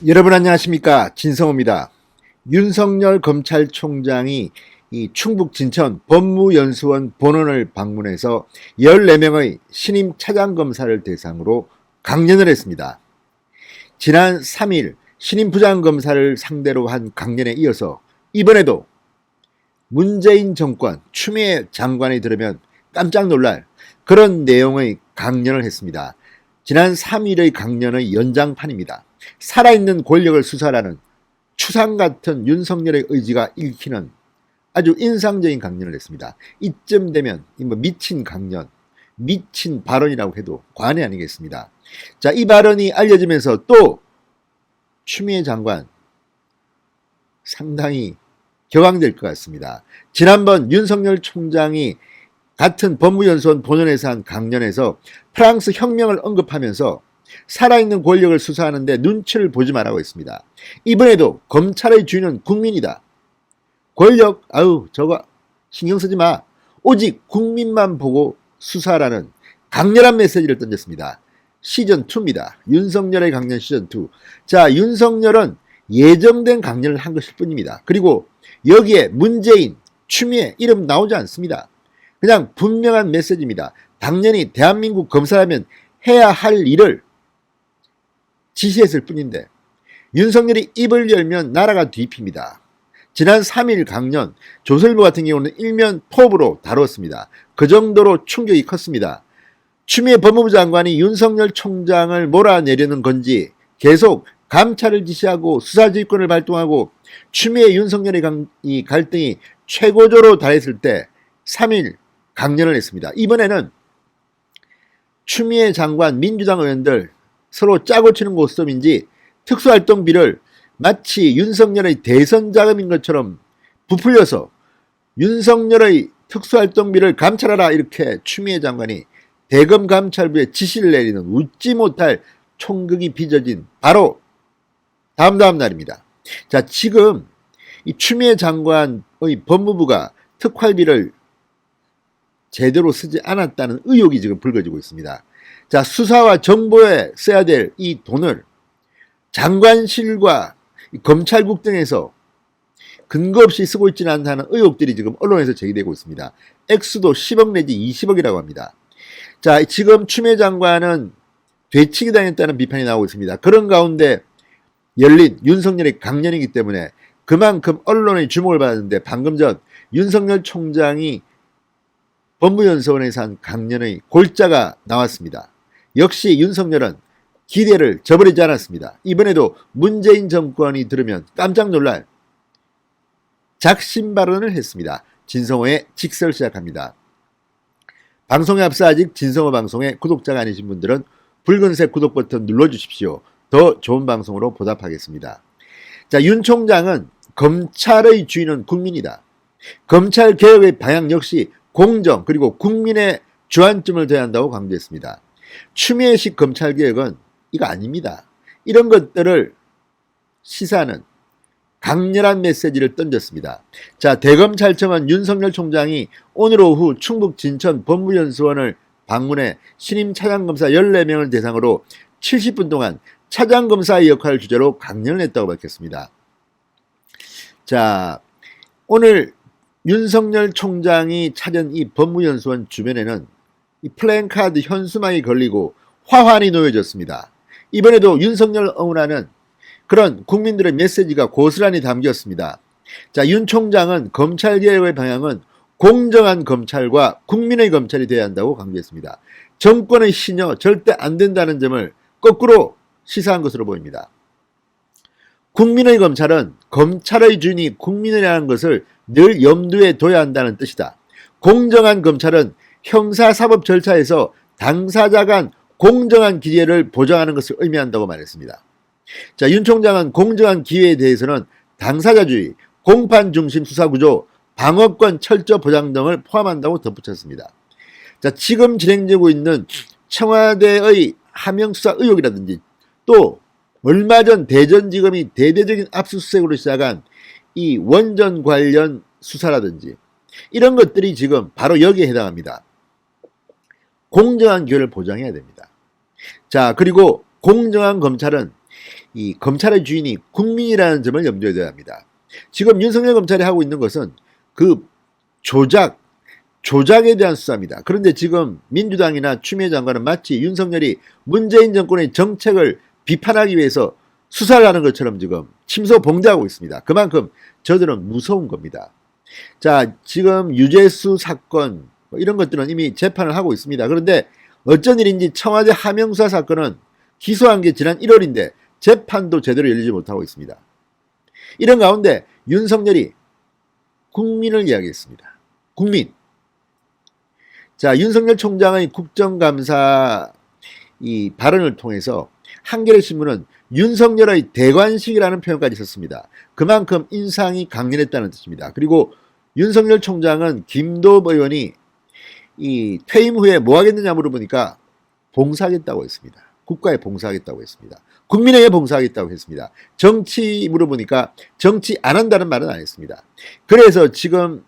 여러분 안녕하십니까, 진성호입니다. 윤석열 검찰총장이 이 충북 진천 법무연수원 본원을 방문해서 14명의 신임 차장검사를 대상으로 강연을 했습니다. 지난 3일 신임 부장검사를 상대로 한 강연에 이어서 이번에도 문재인 정권 추미애 장관이 들으면 깜짝 놀랄 그런 내용의 강연을 했습니다. 지난 3일의 강연의 연장판입니다. 살아있는 권력을 수사라는 추상 같은 윤석열의 의지가 읽히는 아주 인상적인 강연을 했습니다. 이쯤 되면 미친 강연, 미친 발언이라고 해도 과언이 아니겠습니다. 자, 이 발언이 알려지면서 또 추미애 장관 상당히 격앙될 것 같습니다. 지난번 윤석열 총장이 같은 법무연수원 본원에서 한 강연에서 프랑스 혁명을 언급하면서 살아있는 권력을 수사하는데 눈치를 보지 말라고 했습니다. 이번에도 검찰의 주인은 국민이다. 권력, 저거 신경 쓰지 마. 오직 국민만 보고 수사라는 강렬한 메시지를 던졌습니다. 시즌2입니다. 윤석열의 강연 시즌2. 자, 윤석열은 예정된 강연을 한 것일 뿐입니다. 그리고 여기에 문재인, 추미애 이름 나오지 않습니다. 그냥 분명한 메시지입니다. 당연히 대한민국 검사라면 해야 할 일을 지시했을 뿐인데 윤석열이 입을 열면 나라가 뒤집힙니다. 지난 3일 강연 조선일보 같은 경우는 일면 톱으로 다뤘습니다. 그 정도로 충격이 컸습니다. 추미애 법무부 장관이 윤석열 총장을 몰아내려는 건지 계속 감찰을 지시하고 수사지휘권을 발동하고 추미애 윤석열의 이 갈등이 최고조로 달했을 때 3일 강연을 했습니다. 이번에는 추미애 장관 민주당 의원들 서로 짜고 치는 고스톱인지 특수활동비를 마치 윤석열의 대선 자금인 것처럼 부풀려서 윤석열의 특수활동비를 감찰하라 이렇게 추미애 장관이 대검 감찰부에 지시를 내리는 웃지 못할 총극이 빚어진 바로 다음 날입니다. 자, 지금 이 추미애 장관의 법무부가 특활비를 제대로 쓰지 않았다는 의혹이 지금 불거지고 있습니다. 자, 수사와 정보에 써야 될 이 돈을 장관실과 검찰국 등에서 근거 없이 쓰고 있지는 않다는 의혹들이 지금 언론에서 제기되고 있습니다. 액수도 10억 내지 20억이라고 합니다. 자, 지금 추미애 장관은 되치기 당했다는 비판이 나오고 있습니다. 그런 가운데 열린 윤석열의 강연이기 때문에 그만큼 언론의 주목을 받았는데 방금 전 윤석열 총장이 법무연수원에서 한 강연의 골자가 나왔습니다. 역시 윤석열은 기대를 저버리지 않았습니다. 이번에도 문재인 정권이 들으면 깜짝 놀랄 작심 발언을 했습니다. 진성호의 직설 시작합니다. 방송에 앞서 아직 진성호 방송의 구독자가 아니신 분들은 붉은색 구독 버튼 눌러주십시오. 더 좋은 방송으로 보답하겠습니다. 자, 윤 총장은 검찰의 주인은 국민이다. 검찰개혁의 방향 역시 공정 그리고 국민의 주안점을 둬야 한다고 강조했습니다. 추미애식 검찰개혁은 이거 아닙니다. 이런 것들을 시사하는 강렬한 메시지를 던졌습니다. 자, 대검찰청은 윤석열 총장이 오늘 오후 충북 진천 법무연수원을 방문해 신임 차장검사 14명을 대상으로 70분 동안 차장검사의 역할을 주제로 강연을 했다고 밝혔습니다. 자, 오늘 윤석열 총장이 찾은 이 법무연수원 주변에는 이 플랜카드 현수막이 걸리고 화환이 놓여졌습니다. 이번에도 윤석열 응원하는 그런 국민들의 메시지가 고스란히 담겼습니다. 자, 윤 총장은 검찰개혁의 방향은 공정한 검찰과 국민의 검찰이 되어야 한다고 강조했습니다. 정권의 신여 절대 안 된다는 점을 거꾸로 시사한 것으로 보입니다. 국민의 검찰은 검찰의 주인이 국민이라는 것을 늘 염두에 둬야 한다는 뜻이다. 공정한 검찰은 형사사법 절차에서 당사자 간 공정한 기회를 보장하는 것을 의미한다고 말했습니다. 자, 윤 총장은 공정한 기회에 대해서는 당사자주의, 공판중심 수사구조, 방어권 철저 보장 등을 포함한다고 덧붙였습니다. 자, 지금 진행되고 있는 청와대의 하명수사 의혹이라든지 또 얼마 전 대전지검이 대대적인 압수수색으로 시작한 이 원전 관련 수사라든지 이런 것들이 지금 바로 여기에 해당합니다. 공정한 기회를 보장해야 됩니다. 자, 그리고 공정한 검찰은 이 검찰의 주인이 국민이라는 점을 염두에 둬야 합니다. 지금 윤석열 검찰이 하고 있는 것은 그 조작에 대한 수사입니다. 그런데 지금 민주당이나 추미애 장관은 마치 윤석열이 문재인 정권의 정책을 비판하기 위해서 수사를 하는 것처럼 지금 침소봉대하고 있습니다. 그만큼 저들은 무서운 겁니다. 자, 지금 유재수 사건 이런 것들은 이미 재판을 하고 있습니다. 그런데 어쩐 일인지 청와대 하명수사 사건은 기소한 게 지난 1월인데 재판도 제대로 열리지 못하고 있습니다. 이런 가운데 윤석열이 국민을 이야기했습니다. 국민. 자, 윤석열 총장의 국정감사 이 발언을 통해서 한겨레 신문은 윤석열의 대관식이라는 표현까지 썼습니다. 그만큼 인상이 강렬했다는 뜻입니다. 그리고 윤석열 총장은 김도읍 의원이 이 퇴임 후에 뭐 하겠느냐 물어보니까 봉사하겠다고 했습니다. 국가에 봉사하겠다고 했습니다. 국민에게 봉사하겠다고 했습니다. 정치 물어보니까 정치 안 한다는 말은 안 했습니다. 그래서 지금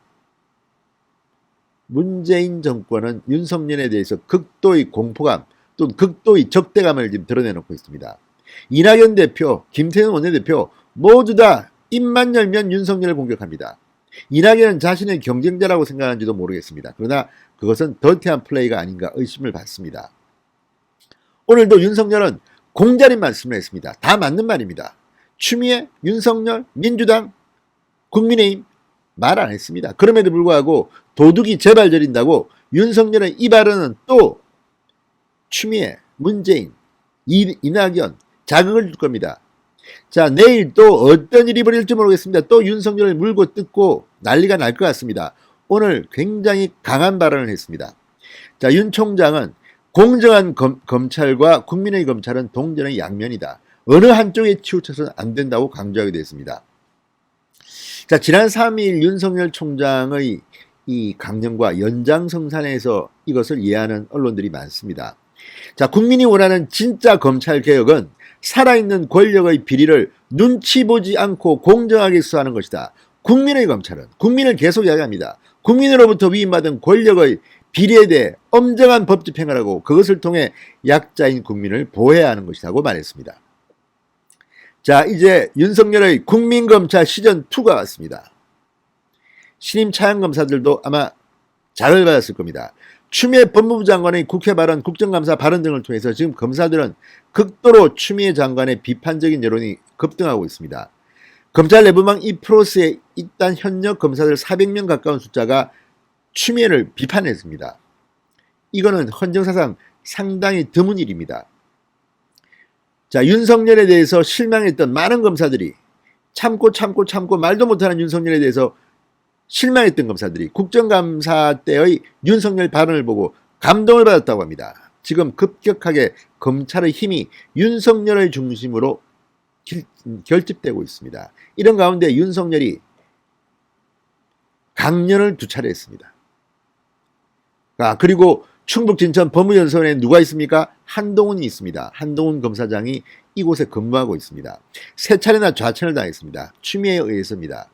문재인 정권은 윤석열에 대해서 극도의 공포감 또는 극도의 적대감을 지금 드러내놓고 있습니다. 이낙연 대표, 김태년 원내대표 모두 다 입만 열면 윤석열을 공격합니다. 이낙연은 자신의 경쟁자라고 생각하는지도 모르겠습니다. 그러나 그것은 더티한 플레이가 아닌가 의심을 받습니다. 오늘도 윤석열은 공자린 말씀을 했습니다. 다 맞는 말입니다. 추미애, 윤석열, 민주당, 국민의힘 말 안 했습니다. 그럼에도 불구하고 도둑이 제발 저린다고 윤석열의 이 발언은 또 추미애, 문재인, 이낙연 자극을 줄 겁니다. 자, 내일 또 어떤 일이 벌어질지 모르겠습니다. 또 윤석열을 물고 뜯고 난리가 날 것 같습니다. 오늘 굉장히 강한 발언을 했습니다. 자, 윤 총장은 공정한 검찰과 국민의 검찰은 동전의 양면이다. 어느 한쪽에 치우쳐서는 안 된다고 강조하게 됐습니다. 자, 지난 3일 윤석열 총장의 이 강령과 연장성산에서 이것을 이해하는 언론들이 많습니다. 자, 국민이 원하는 진짜 검찰개혁은 살아있는 권력의 비리를 눈치 보지 않고 공정하게 수사하는 것이다. 국민의 검찰은 국민을 계속 이야기합니다. 국민으로부터 위임받은 권력의 비리에 대해 엄정한 법 집행을 하고 그것을 통해 약자인 국민을 보호해야 하는 것이라고 말했습니다. 자, 이제 윤석열의 국민검찰 시즌2가 왔습니다. 신임 차양검사들도 아마 자극을 받았을 겁니다. 추미애 법무부 장관의 국회 발언, 국정감사 발언 등을 통해서 지금 검사들은 극도로 추미애 장관의 비판적인 여론이 급등하고 있습니다. 검찰 내부망 이 프로스에 일단 현역 검사들 400명 가까운 숫자가 추미애를 비판했습니다. 이거는 헌정사상 상당히 드문 일입니다. 자, 윤석열에 대해서 실망했던 많은 검사들이 참고 말도 못하는 윤석열에 대해서 실망했던 검사들이 국정감사 때의 윤석열 발언을 보고 감동을 받았다고 합니다. 지금 급격하게 검찰의 힘이 윤석열의 중심으로 결집되고 있습니다. 이런 가운데 윤석열이 강연을 2차례 했습니다. 그리고 충북 진천 법무연수원에 누가 있습니까? 한동훈이 있습니다. 한동훈 검사장이 이곳에 근무하고 있습니다. 3차례나 좌천을 당했습니다. 추미애에 의해서입니다.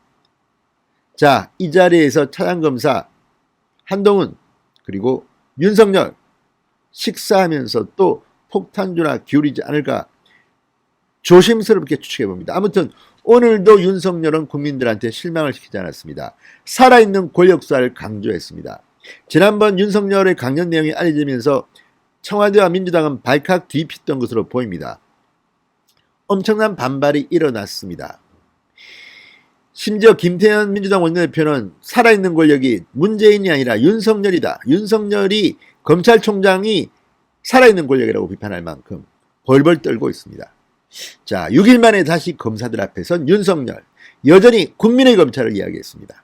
자, 이 자리에서 차장검사 한동훈 그리고 윤석열 식사하면서 또 폭탄주나 기울이지 않을까 조심스럽게 추측해봅니다. 아무튼 오늘도 윤석열은 국민들한테 실망을 시키지 않았습니다. 살아있는 권력수사를 강조했습니다. 지난번 윤석열의 강연 내용이 알려지면서 청와대와 민주당은 발칵 뒤집혔던 것으로 보입니다. 엄청난 반발이 일어났습니다. 심지어 김태년 민주당 원내대표는 살아있는 권력이 문재인이 아니라 윤석열이다. 윤석열이 검찰총장이 살아있는 권력이라고 비판할 만큼 벌벌 떨고 있습니다. 자, 6일 만에 다시 검사들 앞에선 윤석열 여전히 국민의 검찰을 이야기했습니다.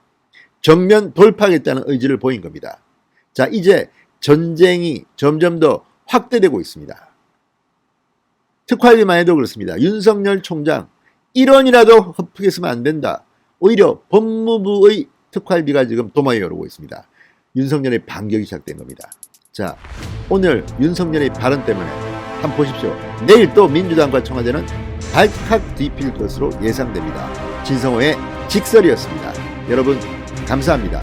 정면 돌파하겠다는 의지를 보인 겁니다. 자, 이제 전쟁이 점점 더 확대되고 있습니다. 특활비만 해도 그렇습니다. 윤석열 총장 1원이라도 헛되게 쓰면 안 된다. 오히려 법무부의 특활비가 지금 도마에 오르고 있습니다. 윤석열의 반격이 시작된 겁니다. 자, 오늘 윤석열의 발언 때문에 한번 보십시오. 내일 또 민주당과 청와대는 발칵 뒤필 것으로 예상됩니다. 진성호의 직설이었습니다. 여러분 감사합니다.